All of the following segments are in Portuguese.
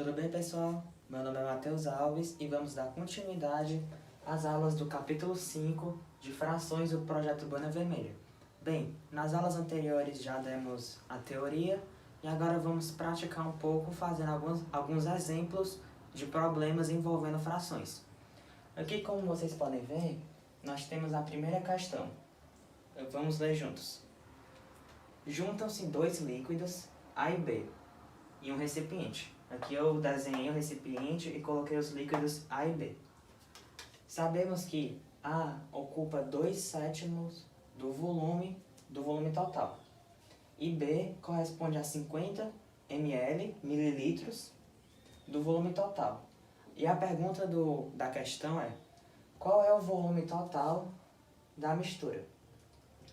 Tudo bem, pessoal? Meu nome é Matheus Alves e vamos dar continuidade às aulas do capítulo 5 de frações do projeto Banner Vermelho. Bem, nas aulas anteriores já demos a teoria e agora vamos praticar um pouco fazendo alguns exemplos de problemas envolvendo frações. Aqui, como vocês podem ver, nós temos a primeira questão. Vamos ler juntos. Juntam-se dois líquidos, A e B, em um recipiente. Aqui eu desenhei o recipiente e coloquei os líquidos A e B. Sabemos que A ocupa 2/7 do volume total. E B corresponde a 50 mililitros, do volume total. E a pergunta da questão é: qual é o volume total da mistura?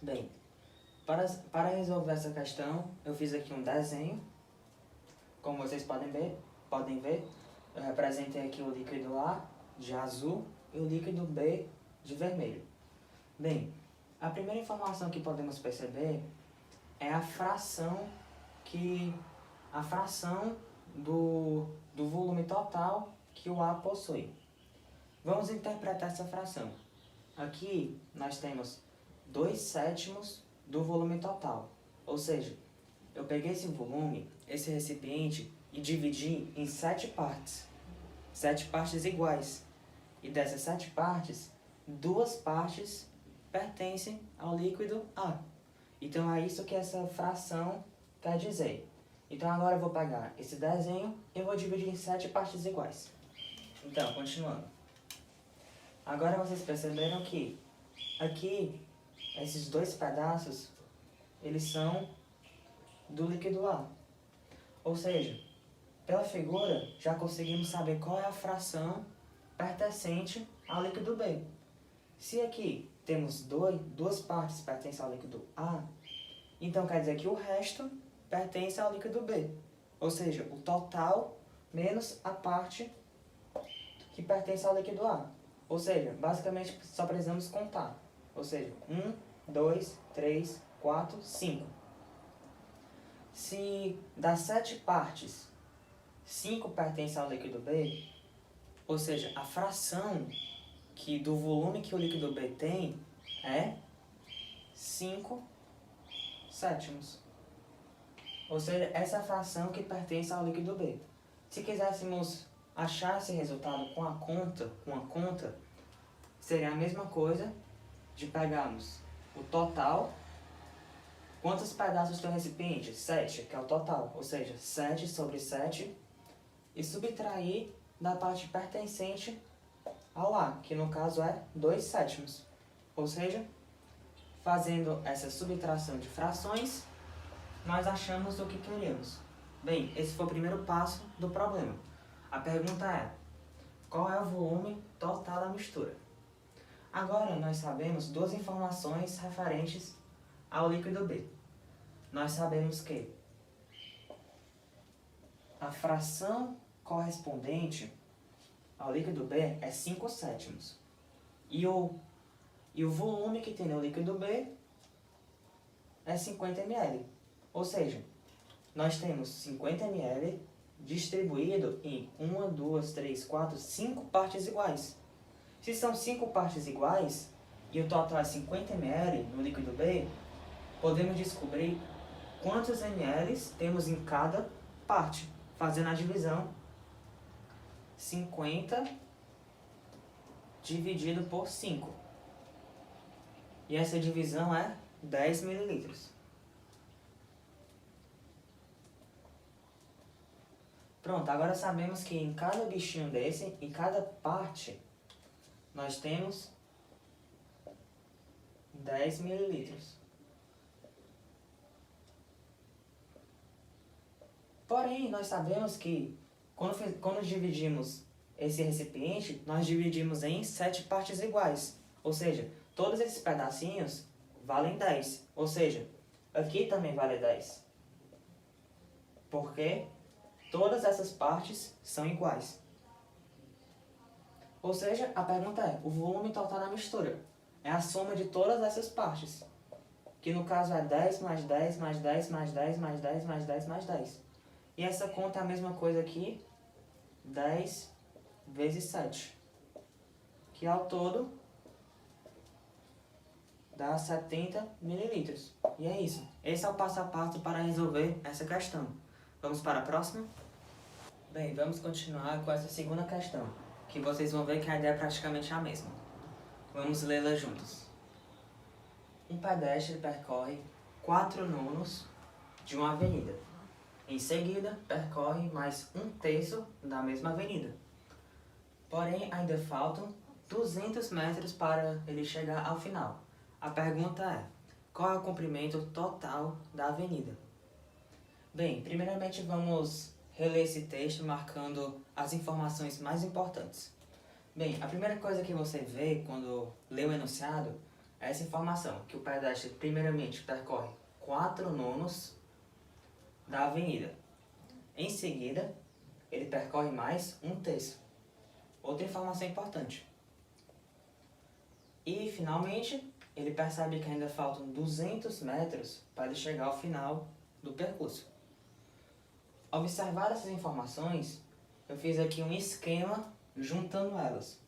Bem, para resolver essa questão, eu fiz aqui um desenho. Como vocês podem ver, eu representei aqui o líquido A de azul e o líquido B de vermelho. Bem, a primeira informação que podemos perceber é a fração do volume total que o A possui. Vamos interpretar essa fração. Aqui nós temos 2/7 do volume total, ou seja, eu peguei esse volume, esse recipiente, e dividi em 7 partes. 7 partes iguais. E dessas 7 partes, 2 partes pertencem ao líquido A. Então é isso que essa fração quer dizer. Então agora eu vou pegar esse desenho e vou dividir em 7 partes iguais. Então, continuando. Agora vocês perceberam que aqui, esses 2 pedaços, eles são do líquido A. Ou seja, pela figura, já conseguimos saber qual é a fração pertencente ao líquido B. Se aqui temos 2 partes pertencem ao líquido A, então quer dizer que o resto pertence ao líquido B. Ou seja, o total menos a parte que pertence ao líquido A. Ou seja, basicamente só precisamos contar. Ou seja, 1, 2, 3, 4, 5. Se das 7 partes, 5 pertencem ao líquido B, ou seja, a fração do volume que o líquido B tem é 5/7. Ou seja, essa é a fração que pertence ao líquido B. Se quiséssemos achar esse resultado com uma conta, seria a mesma coisa de pegarmos o total. Quantos pedaços tem o recipiente? 7, que é o total. Ou seja, 7 sobre 7. E subtrair da parte pertencente ao A, que no caso é 2/7. Ou seja, fazendo essa subtração de frações, nós achamos o que queríamos. Bem, esse foi o primeiro passo do problema. A pergunta é: qual é o volume total da mistura? Agora nós sabemos 2 informações referentes ao líquido B. Nós sabemos que a fração correspondente ao líquido B é 5/7. E o volume que tem no líquido B é 50 ml. Ou seja, nós temos 50 ml distribuído em 1, 2, 3, 4, 5 partes iguais. Se são 5 partes iguais e o total é 50 ml no líquido B, podemos descobrir quantos ml temos em cada parte, fazendo a divisão. 50 dividido por 5. E essa divisão é 10 mililitros. Pronto, agora sabemos que em cada bichinho desse, em cada parte, nós temos 10 mililitros. Porém, nós sabemos que quando dividimos esse recipiente, nós dividimos em 7 partes iguais. Ou seja, todos esses pedacinhos valem 10. Ou seja, aqui também vale 10. Porque todas essas partes são iguais. Ou seja, a pergunta é: o volume total da mistura é a soma de todas essas partes. Que no caso é 10 mais 10 mais 10 mais 10 mais 10 mais 10 mais 10. E essa conta é a mesma coisa aqui 10 vezes 7, que ao todo dá 70 mililitros. E é isso. Esse é o passo a passo para resolver essa questão. Vamos para a próxima? Bem, vamos continuar com essa segunda questão, que vocês vão ver que a ideia é praticamente a mesma. Vamos lê-la juntos. Um pedestre percorre 4/9 de uma avenida. Em seguida, percorre mais 1/3 da mesma avenida. Porém, ainda faltam 200 metros para ele chegar ao final. A pergunta é: qual é o comprimento total da avenida? Bem, primeiramente vamos reler esse texto marcando as informações mais importantes. Bem, a primeira coisa que você vê quando lê o enunciado é essa informação, que o pedestre primeiramente percorre 4/9 da avenida. Em seguida, ele percorre mais 1/3. Outra informação importante. E, finalmente, ele percebe que ainda faltam 200 metros para ele chegar ao final do percurso. Observar essas informações, eu fiz aqui um esquema juntando elas.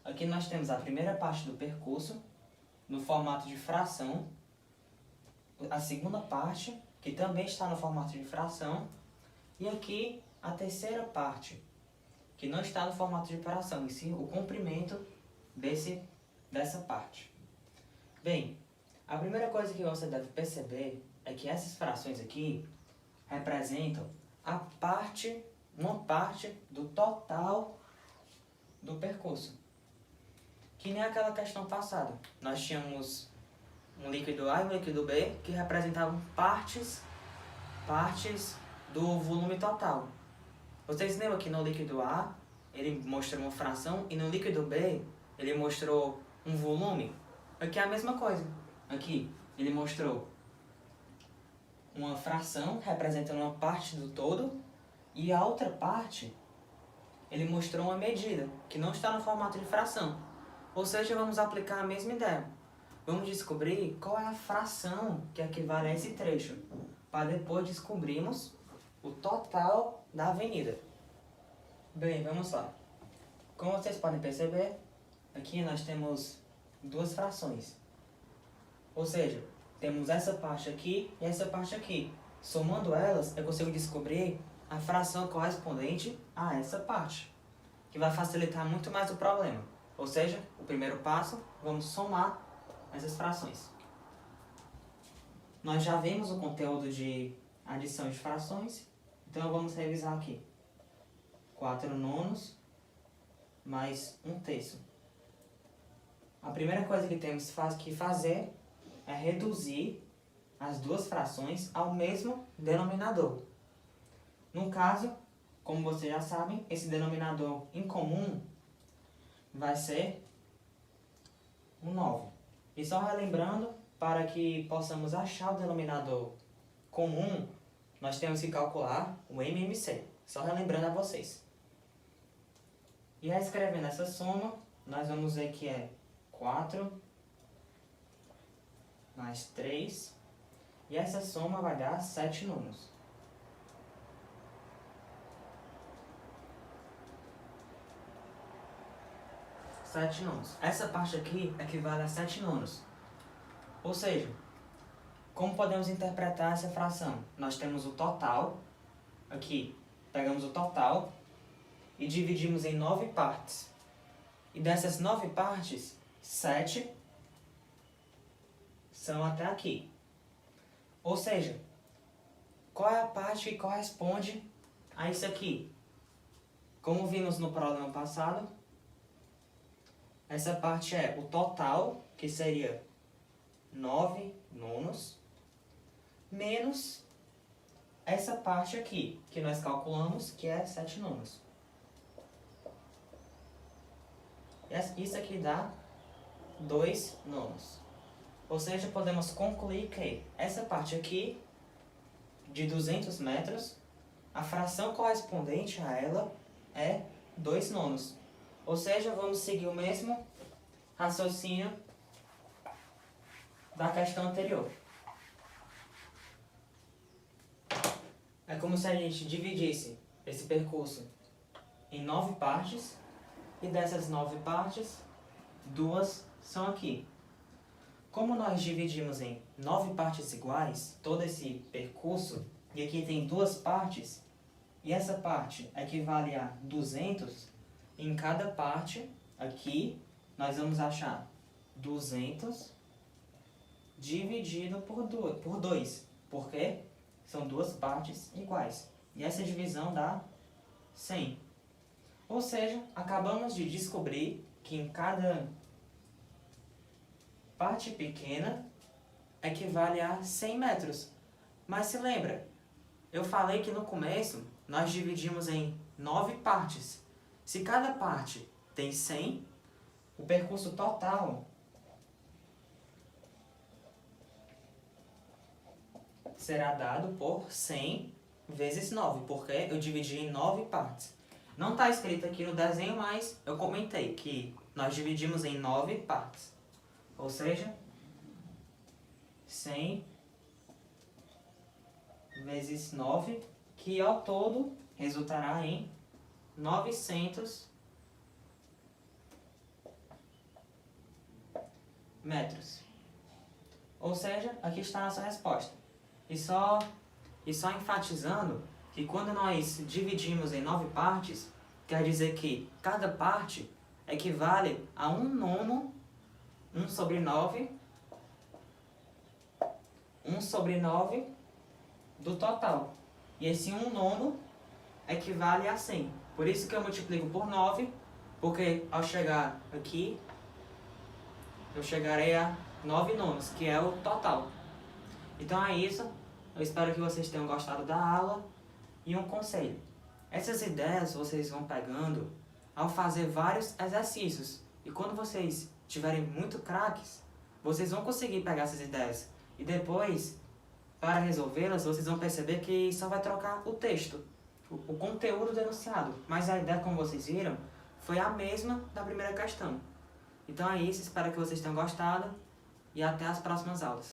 Aqui nós temos a primeira parte do percurso, no formato de fração, a segunda parte, que também está no formato de fração, e aqui a terceira parte, que não está no formato de fração, e sim o comprimento dessa parte. Bem, a primeira coisa que você deve perceber é que essas frações aqui representam uma parte do total do percurso. Que nem aquela questão passada. Nós tínhamos um líquido A e um líquido B que representavam partes do volume total. Vocês lembram que no líquido A ele mostrou uma fração e no líquido B ele mostrou um volume? Aqui é a mesma coisa. Aqui ele mostrou uma fração representando uma parte do todo e a outra parte ele mostrou uma medida que não está no formato de fração. Ou seja, vamos aplicar a mesma ideia. Vamos descobrir qual é a fração que equivale a esse trecho, para depois descobrirmos o total da avenida. Bem, vamos lá. Como vocês podem perceber, aqui nós temos duas frações. Ou seja, temos essa parte aqui e essa parte aqui. Somando elas, eu consigo descobrir a fração correspondente a essa parte, que vai facilitar muito mais o problema. Ou seja, o primeiro passo, vamos somar essas frações. Nós já vimos o conteúdo de adição de frações, então vamos revisar aqui. 4/9 mais 1/3. A primeira coisa que temos que fazer é reduzir as duas frações ao mesmo denominador. No caso, como vocês já sabem, esse denominador em comum vai ser um 9. E só relembrando, para que possamos achar o denominador comum, nós temos que calcular o MMC. Só relembrando a vocês. E escrevendo essa soma, nós vamos ver que é 4 mais 3. E essa soma vai dar 7/9. Essa parte aqui equivale a 7/9. Ou seja, como podemos interpretar essa fração? Nós temos o total, aqui, pegamos o total e dividimos em 9 partes. E dessas 9 partes, 7 são até aqui. Ou seja, qual é a parte que corresponde a isso aqui? Como vimos no problema passado, essa parte é o total, que seria 9/9, menos essa parte aqui, que nós calculamos, que é 7/9. Isso aqui dá 2/9. Ou seja, podemos concluir que essa parte aqui, de 200 metros, a fração correspondente a ela é 2/9. Ou seja, vamos seguir o mesmo raciocínio da questão anterior. É como se a gente dividisse esse percurso em 9 partes, e dessas 9 partes, 2 são aqui. Como nós dividimos em 9 partes iguais, todo esse percurso, e aqui tem 2 partes, e essa parte equivale a 200, em cada parte, aqui, nós vamos achar 200 dividido por 2. Por quê? São 2 partes iguais. E essa divisão dá 100. Ou seja, acabamos de descobrir que em cada parte pequena equivale a 100 metros. Mas se lembra, eu falei que no começo nós dividimos em 9 partes. Se cada parte tem 100, o percurso total será dado por 100 vezes 9, porque eu dividi em 9 partes. Não está escrito aqui no desenho, mas eu comentei que nós dividimos em 9 partes. Ou seja, 100 vezes 9, que ao todo resultará em 900 metros. Ou seja, aqui está a nossa resposta. E só enfatizando que quando nós dividimos em 9 partes, quer dizer que cada parte equivale a 1/9, 1 sobre 9, 1 sobre 9 do total. E esse 1/9 equivale a 100. Por isso que eu multiplico por 9, porque ao chegar aqui, eu chegarei a 9/9, que é o total. Então é isso. Eu espero que vocês tenham gostado da aula. E um conselho. Essas ideias vocês vão pegando ao fazer vários exercícios. E quando vocês tiverem muito craques, vocês vão conseguir pegar essas ideias. E depois, para resolvê-las, vocês vão perceber que só vai trocar o texto, o conteúdo do enunciado. Mas a ideia, como vocês viram, foi a mesma da primeira questão. Então é isso, espero que vocês tenham gostado e até as próximas aulas.